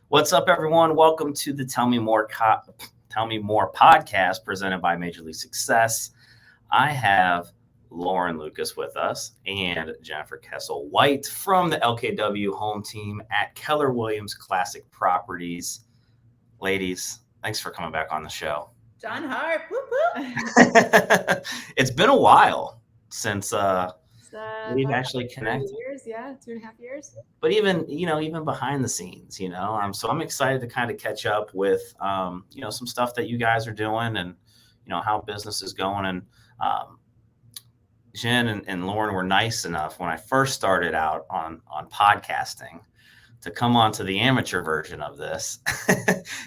What's up, everyone? Welcome to the Tell Me More podcast presented by Major League Success. I have Lauren Lucas with us and Jennifer Kessel White from the LKW Home Team at Keller Williams Classic Properties. Ladies, thanks for coming back on the show. John Hart, whoop, whoop. It's been a while since we've about actually connected. 2 years, yeah, 2.5 years. But even behind the scenes, so I'm excited to kind of catch up with, some stuff that you guys are doing and, how business is going. And Jen and Lauren were nice enough when I first started out on podcasting to come on to the amateur version of this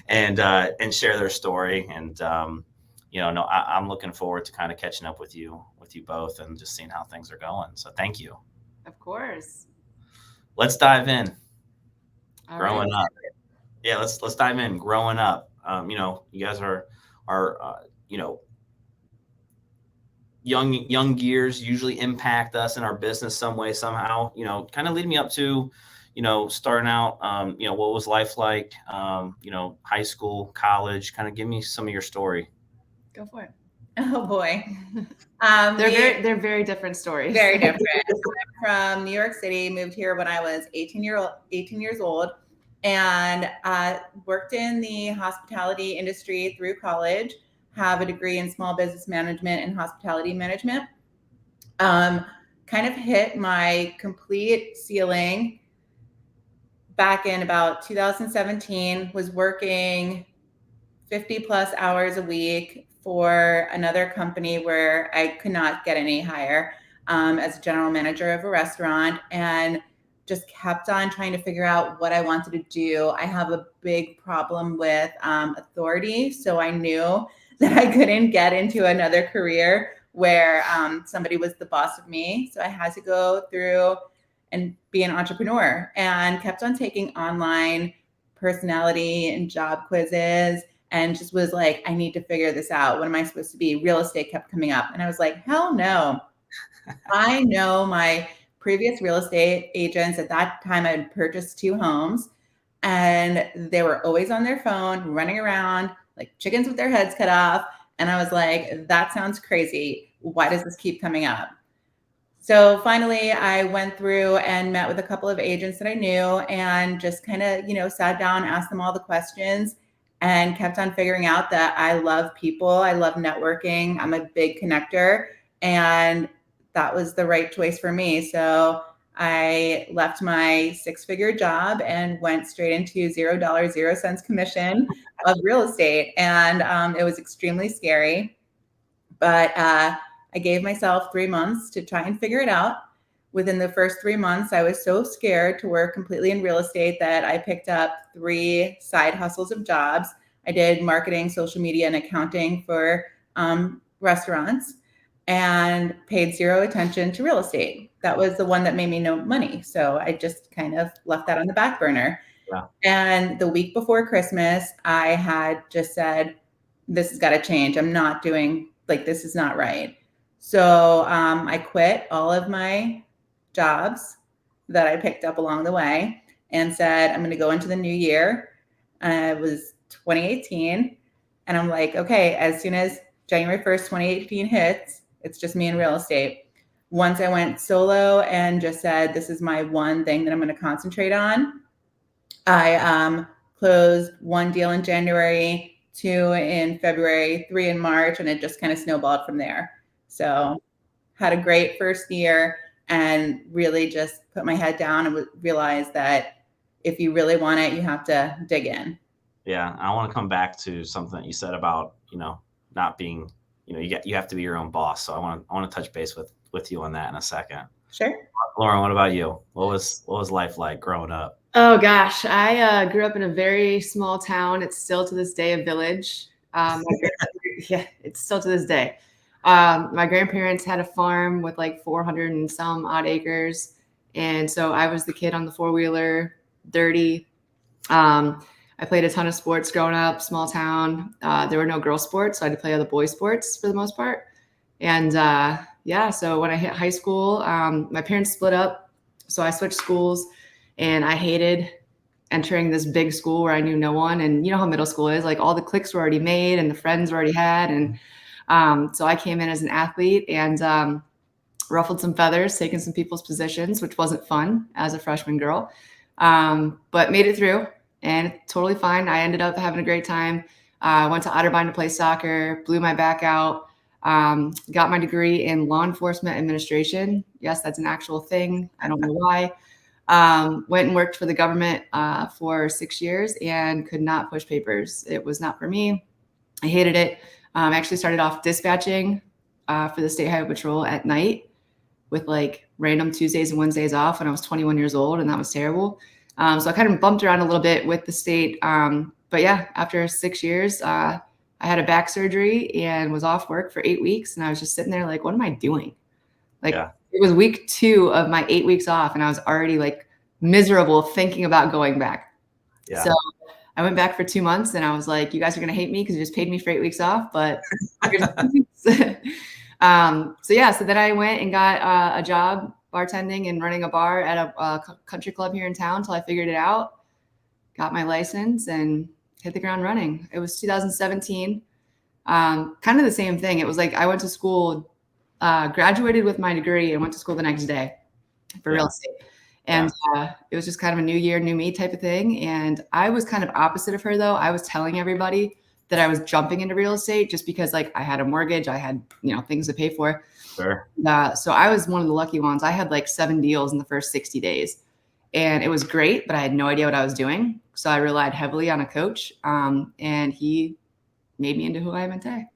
and share their story. And, I'm looking forward to kind of catching up with you both and just seeing how things are going. So thank you. Of course. Let's dive in. All Growing right. up. Yeah, let's dive in. Growing up. You guys are young gears usually impact us in our business some way, somehow, kind of leading me up to, starting out, what was life like, high school, college, kind of give me some of your story. Go for it. Oh boy. They're very different stories. Very different. I'm from New York City, moved here when I was 18 years old, and worked in the hospitality industry through college, have a degree in small business management and hospitality management. Kind of hit my complete ceiling back in about 2017, was working 50 plus hours a week for another company where I could not get any higher as a general manager of a restaurant, and just kept on trying to figure out what I wanted to do. I have a big problem with authority, so I knew that I couldn't get into another career where somebody was the boss of me. So I had to go through and be an entrepreneur, and kept on taking online personality and job quizzes, and just was like, I need to figure this out. What am I supposed to be? Real estate kept coming up. And I was like, hell no. I know my previous real estate agents. At that time, I had purchased 2 homes, and they were always on their phone, running around like chickens with their heads cut off. And I was like, that sounds crazy. Why does this keep coming up? So finally, I went through and met with a couple of agents that I knew, and just kind of, sat down, asked them all the questions, and kept on figuring out that I love people. I love networking. I'm a big connector, and that was the right choice for me. So I left my 6-figure job and went straight into $0, 0 cents commission of real estate. And it was extremely scary, but I gave myself 3 months to try and figure it out. Within the first 3 months, I was so scared to work completely in real estate that I picked up 3 side hustles of jobs. I did marketing, social media, and accounting for restaurants, and paid 0 attention to real estate. That was the one that made me no money. So I just kind of left that on the back burner. Yeah. And the week before Christmas, I had just said, this has got to change. I'm not doing, this is not right. So I quit all of my jobs that I picked up along the way and said, I'm going to go into the new year. It was 2018. And I'm like, okay, as soon as January 1st, 2018 hits, it's just me in real estate. Once I went solo and just said, this is my one thing that I'm going to concentrate on, I closed 1 deal in January, 2 in February, 3 in March, and it just kind of snowballed from there. So had a great first year, and really just put my head down and realized that if you really want it, you have to dig in. Yeah, I want to come back to something that you said about, not being, you have to be your own boss. So I want to touch base with you on that in a second. Sure. Lauren, what about you? What was life like growing up? Oh gosh, I grew up in a very small town. It's still to this day a village. Yeah, it's still to this day. My grandparents had a farm with 400 and some odd acres. And so I was the kid on the 4-wheeler, dirty. I played a ton of sports growing up, small town. There were no girl sports, so I had to play all the boy sports for the most part. And so when I hit high school, my parents split up. So I switched schools, and I hated entering this big school where I knew no one. And you know how middle school is, like all the cliques were already made and the friends were already had. And so I came in as an athlete and ruffled some feathers, taken some people's positions, which wasn't fun as a freshman girl, but made it through and totally fine. I ended up having a great time. Went to Otterbein to play soccer, blew my back out, got my degree in law enforcement administration. Yes, that's an actual thing. I don't know why. Went and worked for the government for 6 years and could not push papers. It was not for me. I hated it. Actually started off dispatching for the State Highway Patrol at night with like random Tuesdays and Wednesdays off when I was 21 years old, and that was terrible. So I kind of bumped around a little bit with the state. But yeah, after 6 years, I had a back surgery and was off work for 8 weeks. And I was just sitting there like, what am I doing? Like It was week 2 of my 8 weeks off, and I was already like miserable thinking about going back. Yeah. So I went back for 2 months and I was like, you guys are going to hate me because you just paid me for 8 weeks off, but so then I went and got a job bartending and running a bar at a country club here in town until I figured it out, got my license and hit the ground running. It was 2017. Kind of the same thing. It was like I went to school, graduated with my degree and went to school the next day for real estate. And it was just kind of a new year, new me type of thing. And I was kind of opposite of her, though. I was telling everybody that I was jumping into real estate just because like I had a mortgage, I had, things to pay for. Sure. So I was one of the lucky ones. I had like 7 deals in the first 60 days and it was great, but I had no idea what I was doing. So I relied heavily on a coach and he made me into who I am today.